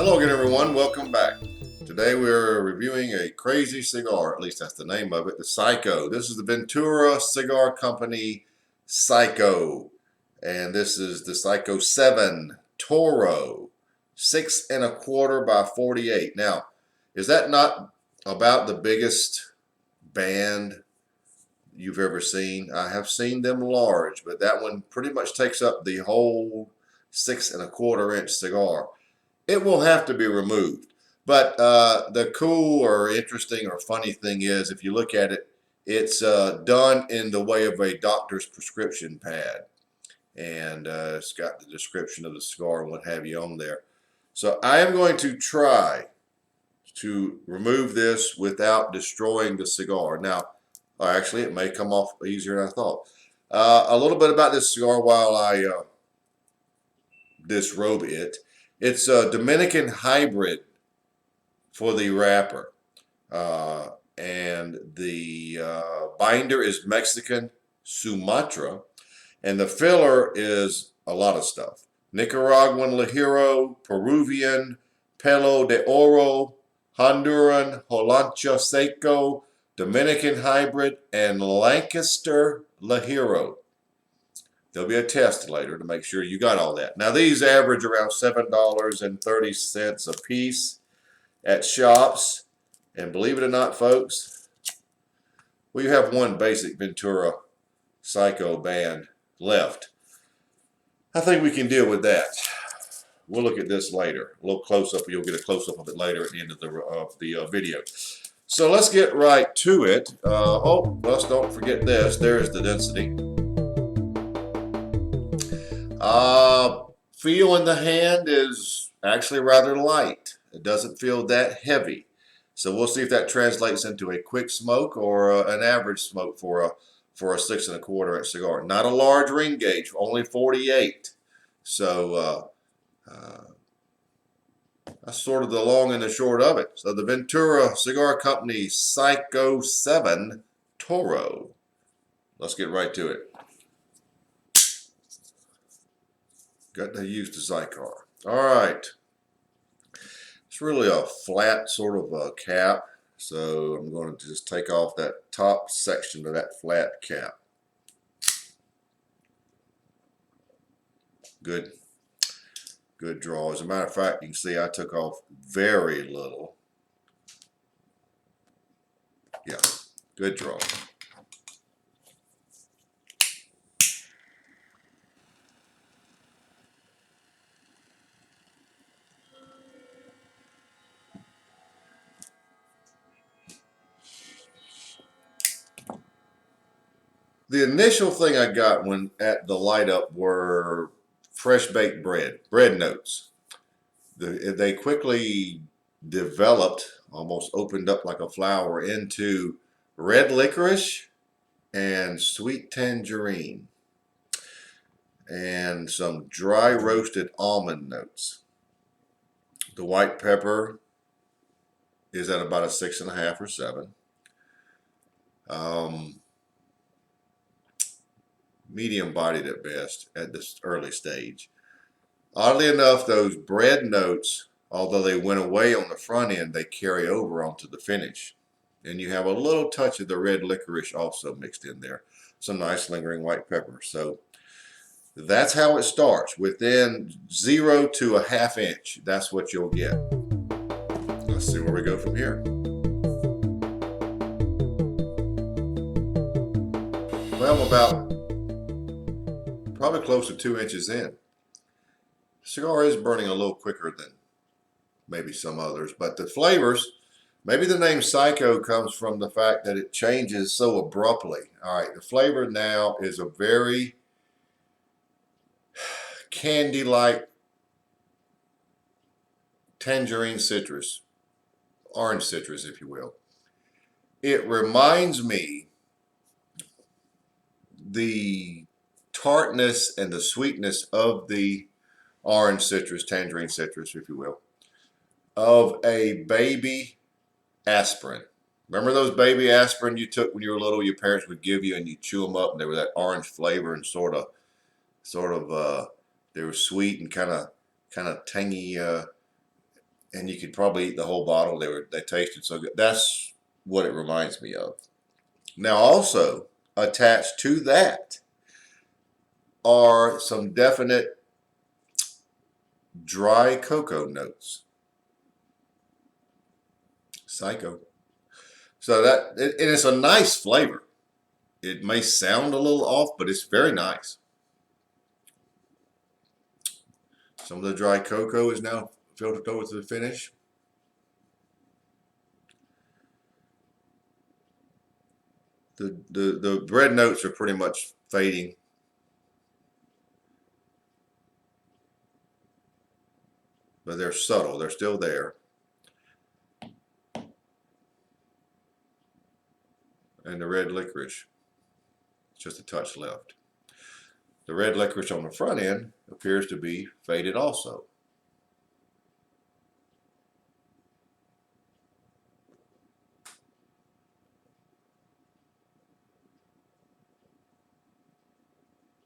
Hello again, everyone. Welcome back. Today we're reviewing a crazy cigar, at least that's the name of it, the Psyko. This is the Ventura Cigar Company Psyko. And this is the Psyko 7 Toro, 6 1/4 by 48. Now, is that not about the biggest band you've ever seen? I have seen them large, but that one pretty much takes up the whole 6 1/4 inch cigar. It will have to be removed. But the cool or interesting or funny thing is, if you look at it, it's done in the way of a doctor's prescription pad. And it's got the description of the cigar and what have you on there. So I am going to try to remove this without destroying the cigar. Now, actually, it may come off easier than I thought. A little bit about this cigar while I disrobe it. It's a Dominican hybrid for the wrapper. And the binder is Mexican Sumatra. And the filler is a lot of stuff. Nicaraguan Ligero, Peruvian Pelo de Oro, Honduran Holancha Seco, Dominican hybrid, and Lancaster Ligero. There'll be a test later to make sure you got all that. Now, these average around $7.30 a piece at shops. And believe it or not, folks, we have one basic Ventura Psyko band left. I think we can deal with that. We'll look at this later. A little close-up. You'll get a close-up of it later at the end of the video. So let's get right to it. Let's don't forget this. There's the density. Feel in the hand is actually rather light. It doesn't feel that heavy. So we'll see if that translates into a quick smoke or an average smoke for a 6 1/4 inch cigar. Not a large ring gauge, only 48. So that's sort of the long and the short of it. So the Ventura Cigar Company Psyko 7 Toro. Let's get right to it. Got to use the Zycar. All right. It's really a flat sort of a cap. So I'm going to just take off that top section of that flat cap. Good draw. As a matter of fact, you can see I took off very little. Yeah, good draw. The initial thing I got when at the light up were fresh baked bread notes. They quickly developed, almost opened up like a flower, into red licorice and sweet tangerine and some dry roasted almond notes. The white pepper is at about a 6 1/2 or 7. Medium bodied at best at this early stage. Oddly enough, those bread notes, although they went away on the front end, they carry over onto the finish. And you have a little touch of the red licorice also mixed in there. Some nice lingering white pepper. So that's how it starts. Within 0 to a 1/2 inch, that's what you'll get. Let's see where we go from here. Well, I'm about probably close to 2 inches in. The cigar is burning a little quicker than maybe some others, but the flavors, maybe the name Psyko comes from the fact that it changes so abruptly. All right, the flavor now is a very candy-like tangerine citrus, orange citrus, if you will. It reminds me the tartness and the sweetness of the orange citrus, tangerine citrus, if you will, of a baby aspirin. Remember those baby aspirin you took when you were little, your parents would give you and you chew them up and they were that orange flavor and sort of they were sweet and kind of tangy and you could probably eat the whole bottle. They tasted so good. That's what it reminds me of. Now, also attached to that are some definite dry cocoa notes. Psycho. So and it's a nice flavor. It may sound a little off, but it's very nice. Some of the dry cocoa is now filtered over to the finish. The bread notes are pretty much fading. But they're subtle. They're still there. And the red licorice, just a touch left. The red licorice on the front end appears to be faded also.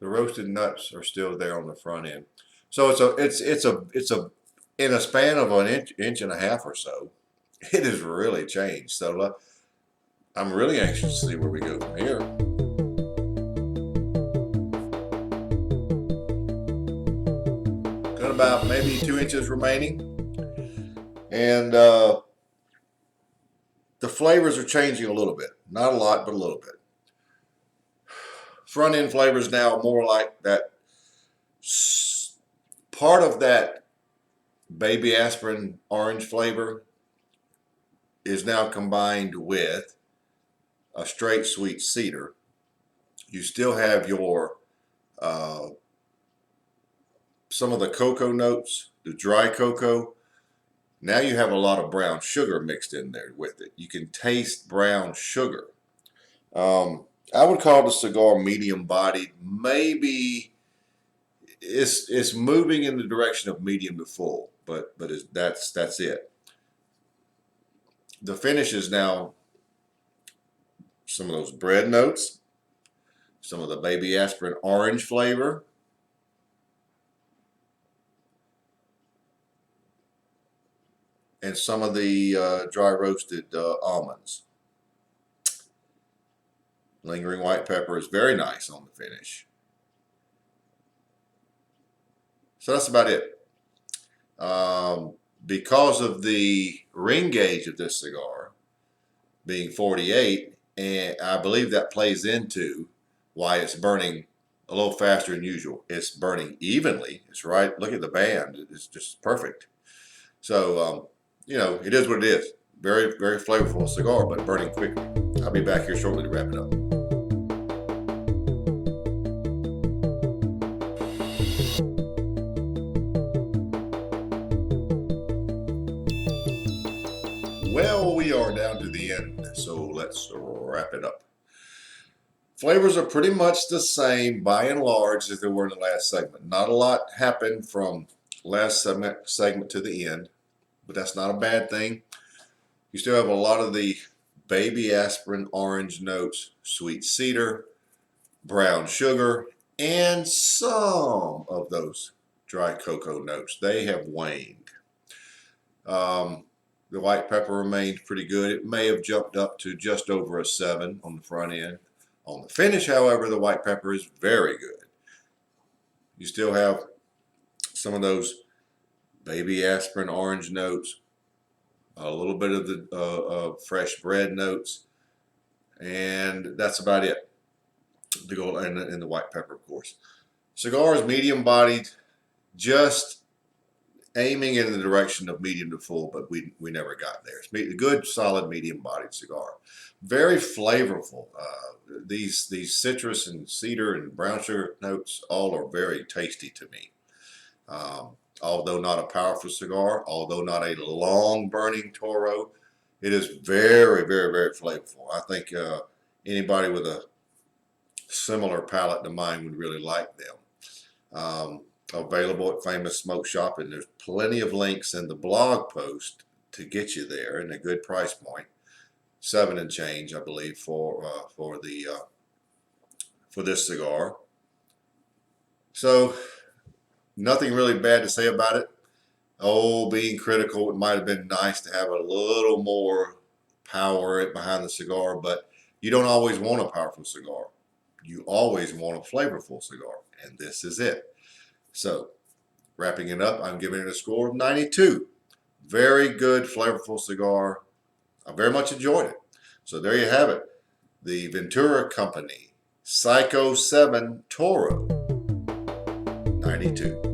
The roasted nuts are still there on the front end. So it's a in a span of an inch and a half or so, it has really changed. So I'm really anxious to see where we go from here. Got about maybe 2 inches remaining, and the flavors are changing a little bit. Not a lot, but a little bit. Front end flavors now more like that. Part of that baby aspirin orange flavor is now combined with a straight sweet cedar. You still have your some of the cocoa notes, the dry cocoa. Now you have a lot of brown sugar mixed in there with it. You can taste brown sugar. I would call the cigar medium bodied. Maybe it's moving in the direction of medium to full, but that's it. The finish is now some of those bread notes, some of the baby aspirin orange flavor, and some of the dry roasted almonds. Lingering white pepper is very nice on the finish. So that's about it. Because of the ring gauge of this cigar being 48, and I believe that plays into why it's burning a little faster than usual. It's burning evenly. It's right. Look at the band. It's just perfect. So, you know, it is what it is. Very, very flavorful cigar, but burning quickly. I'll be back here shortly to wrap it up. Well, we are down to the end, so let's wrap it up. Flavors are pretty much the same by and large as they were in the last segment. Not a lot happened from last segment to the end, but that's not a bad thing. You still have a lot of the baby aspirin orange notes, sweet cedar, brown sugar, and some of those dry cocoa notes. They have waned. The white pepper remained pretty good. It may have jumped up to just over a 7 on the front end. On the finish, however, the white pepper is very good. You still have some of those baby aspirin orange notes, a little bit of the fresh bread notes, and that's about it. The gold and the white pepper, of course. Cigar is medium bodied, just aiming in the direction of medium to full, but we never got there. It's a good, solid, medium-bodied cigar. Very flavorful. These citrus and cedar and brown sugar notes all are very tasty to me. Although not a powerful cigar, although not a long-burning Toro, it is very, very, very flavorful. I think anybody with a similar palate to mine would really like them. Available at Famous Smoke Shop, and there's plenty of links in the blog post to get you there, and a good price point, 7 and change, I believe, for this cigar. So nothing really bad to say about it. oh, being critical, it might have been nice to have a little more power behind the cigar, but you don't always want a powerful cigar. You always want a flavorful cigar, and this is it. So, wrapping it up, I'm giving it a score of 92. Very good, flavorful cigar. I very much enjoyed it. So there you have it. The Ventura Company Psycho 7 Toro 92.